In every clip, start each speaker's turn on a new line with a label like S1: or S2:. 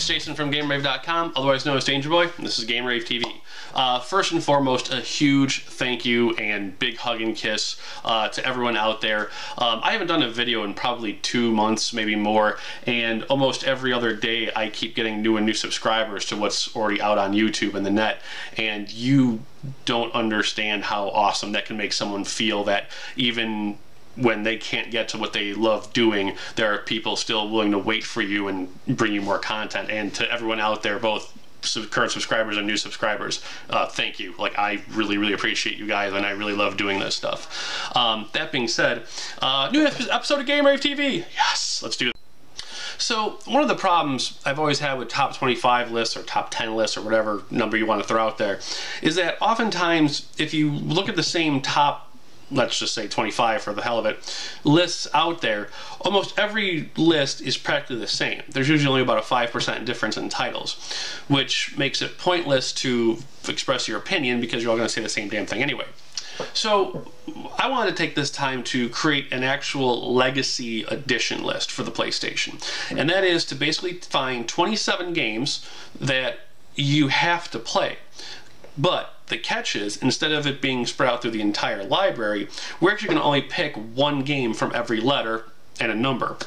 S1: Jason from GameRave.com, otherwise known as Danger Boy, and this is GameRaveTV. First and foremost, a huge thank you and big hug and kiss to everyone out there. I haven't done a video in probably 2 months, maybe more, and almost every other day I keep getting new and new subscribers to what's already out on YouTube and the net, and you don't understand how awesome that can make someone feel, that even when they can't get to what they love doing, there are people still willing to wait for you and bring you more content. And to everyone out there, both current subscribers and new subscribers, thank you. Like, I really appreciate you guys, and I really love doing this stuff. That being said, new episode of GameRaveTV. Yes, let's do it. So one of the problems I've always had with top 25 lists or top 10 lists or whatever number you want to throw out there is that oftentimes if you look at the same top, let's just say 25 for the hell of it, lists out there, almost every list is practically the same. There's usually only about a 5% difference in titles, which makes it pointless to express your opinion because you're all going to say the same damn thing anyway. So I wanted to take this time to create an actual legacy edition list for the PlayStation, and that is to basically find 27 games that you have to play. But the catch is, instead of it being spread out through the entire library, we're actually going to only pick one game from every letter and a number.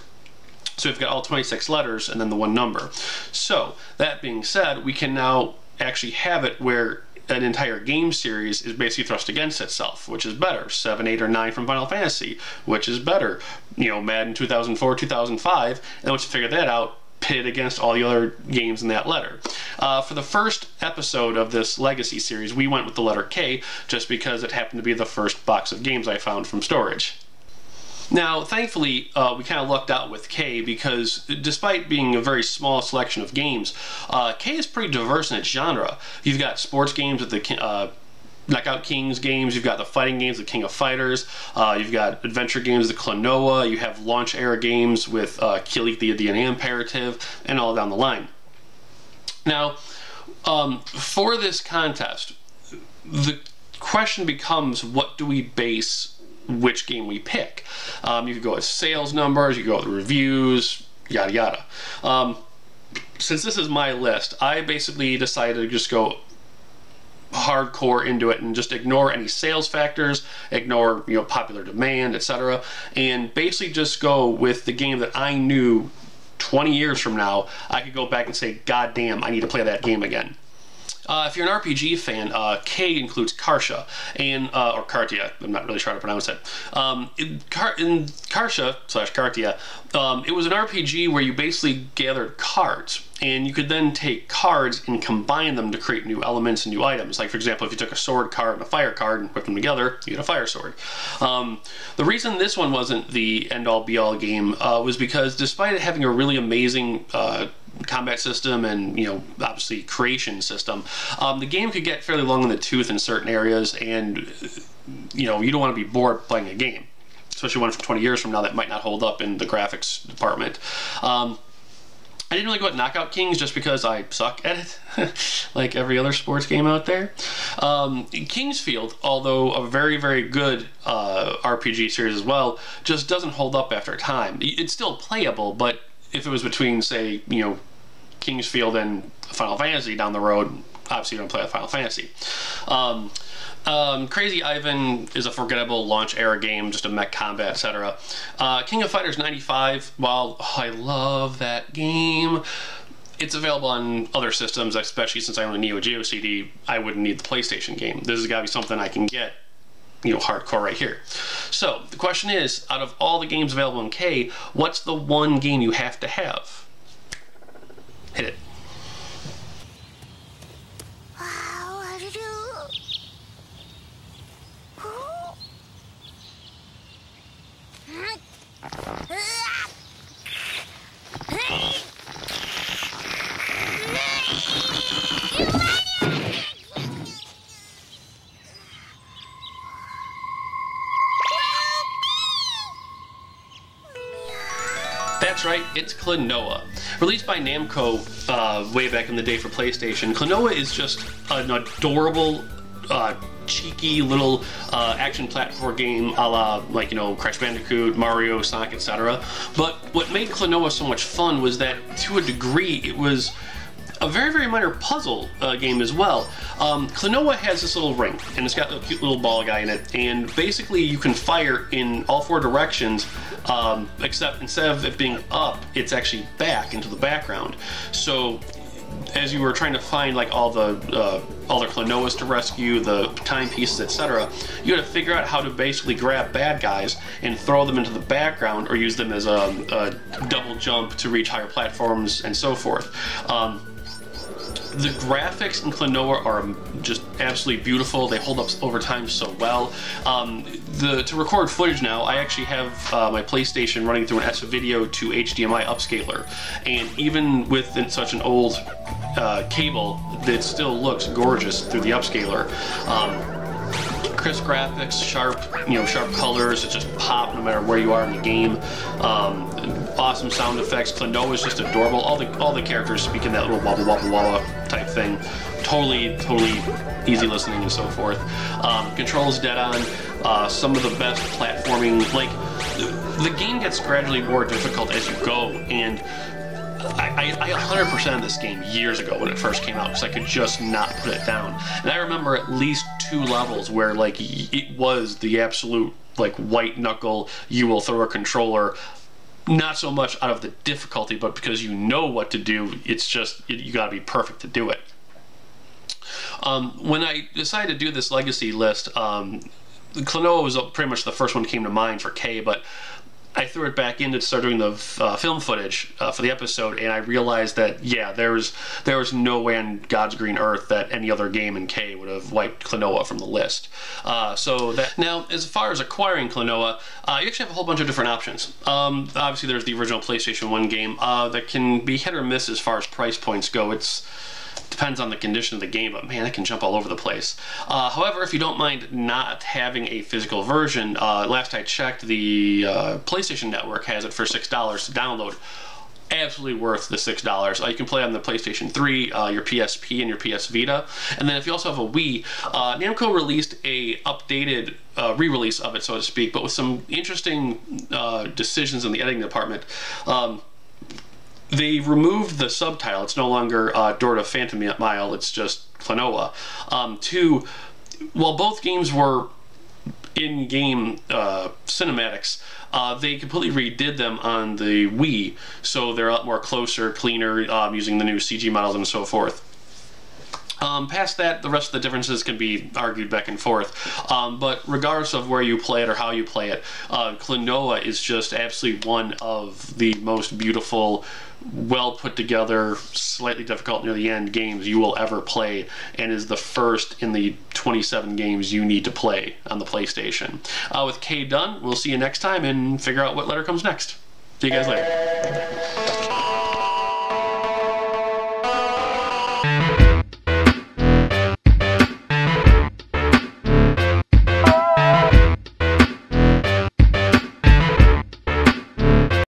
S1: So we've got all 26 letters and then the one number. So that being said, we can now actually have it where an entire game series is basically thrust against itself, which is better. 7, 8, or 9 from Final Fantasy, which is better. You know, Madden 2004, 2005, and then once you figure that out, pitted against all the other games in that letter. For the first episode of this Legacy series, we went with the letter K, just because it happened to be the first box of games I found from storage. Now, thankfully, we kind of lucked out with K, because despite being a very small selection of games, K is pretty diverse in its genre. You've got sports games with the Knockout Kings games, you've got the fighting games, the King of Fighters, you've got adventure games, the Klonoa, you have launch era games with Kileak, the DNA Imperative, and all down the line. Now, for this contest, the question becomes, what do we base which game we pick? You could go with sales numbers, you could go with reviews, yada yada. Since this is my list, I basically decided to just go hardcore into it and just ignore any sales factors, ignore, you know, popular demand, etc., and basically just go with the game that I knew 20 years from now I could go back and say, God damn, I need to play that game again. If you're an RPG fan, K includes Kharsia, and or Kartia, I'm not really sure how to pronounce it. In Kharsia / Kartia, it was an RPG where you basically gathered cards, and you could then take cards and combine them to create new elements and new items. Like, for example, if you took a sword card and a fire card and whipped them together, you get a fire sword. The reason this one wasn't the end-all be-all game was because despite it having a really amazing combat system and, you know, obviously creation system, the game could get fairly long in the tooth in certain areas, and, you know, you don't want to be bored playing a game, especially one from 20 years from now that might not hold up in the graphics department. I didn't really go with Knockout Kings just because I suck at it, like every other sports game out there. Kingsfield, although a very good RPG series as well, just doesn't hold up after time. It's still playable, but if it was between, say, you know, Kingsfield and Final Fantasy down the road, obviously you don't play with Final Fantasy. Krazy Ivan is a forgettable launch era game, just a mech combat, etc. King of Fighters 95, while I love that game, it's available on other systems, especially since I own a Neo Geo CD, I wouldn't need the PlayStation game. This has got to be something I can get, you know, hardcore right here. So the question is, out of all the games available in K, what's the one game you have to have? Hit it. That's right, it's Klonoa. Released by Namco way back in the day for PlayStation, Klonoa is just an adorable cheeky little action platform game a la, like, you know, Crash Bandicoot, Mario, Sonic, etc. But what made Klonoa so much fun was that, to a degree, it was a very, very minor puzzle game as well. Klonoa has this little ring, and it's got a cute little ball guy in it, and basically you can fire in all 4 directions, except instead of it being up, it's actually back into the background. So as you were trying to find like all the Klonoas to rescue, the timepieces, etc., you had to figure out how to basically grab bad guys and throw them into the background, or use them as a double jump to reach higher platforms and so forth. The graphics in Klonoa are just absolutely beautiful. They hold up over time so well. To record footage now, I actually have my PlayStation running through an S-Video to HDMI upscaler, and even with such an old cable, it still looks gorgeous through the upscaler. Crisp graphics, sharp colors, it just pop no matter where you are in the game. Awesome sound effects. Klonoa is just adorable. All the characters speak in that little wobble wobble wobble type thing. Totally easy listening and so forth. Controls dead on. Some of the best platforming. Like, the game gets gradually more difficult as you go, and I 100% this this game years ago when it first came out, because I could just not put it down. And I remember at least 2 levels where, like, it was the absolute, like, white knuckle, you will throw a controller, not so much out of the difficulty, but because you know what to do. It's just, you gotta be perfect to do it. When I decided to do this legacy list, Klonoa was pretty much the first one that came to mind for K, but I threw it back in to start doing the film footage for the episode, and I realized that, yeah, there was no way on God's green earth that any other game in K would have wiped Klonoa from the list. Now, as far as acquiring Klonoa, you actually have a whole bunch of different options. Obviously, there's the original PlayStation 1 game that can be hit or miss as far as price points go. Depends on the condition of the game, but man, it can jump all over the place. However, if you don't mind not having a physical version, last I checked, the PlayStation Network has it for $6 to download. Absolutely worth the $6. You can play on the PlayStation 3, your PSP, and your PS Vita. And then if you also have a Wii, Namco released a updated re-release of it, so to speak, but with some interesting decisions in the editing department. They removed the subtitle. It's no longer Door to Phantomile, it's just Klonoa. While both games were in-game cinematics, they completely redid them on the Wii, so they're a lot more closer, cleaner, using the new CG models and so forth. Past that, the rest of the differences can be argued back and forth, but regardless of where you play it or how you play it, Klonoa is just absolutely one of the most beautiful, well put together, slightly difficult near the end games you will ever play, and is the first in the 27 games you need to play on the PlayStation. With K done, we'll see you next time and figure out what letter comes next. See you guys later.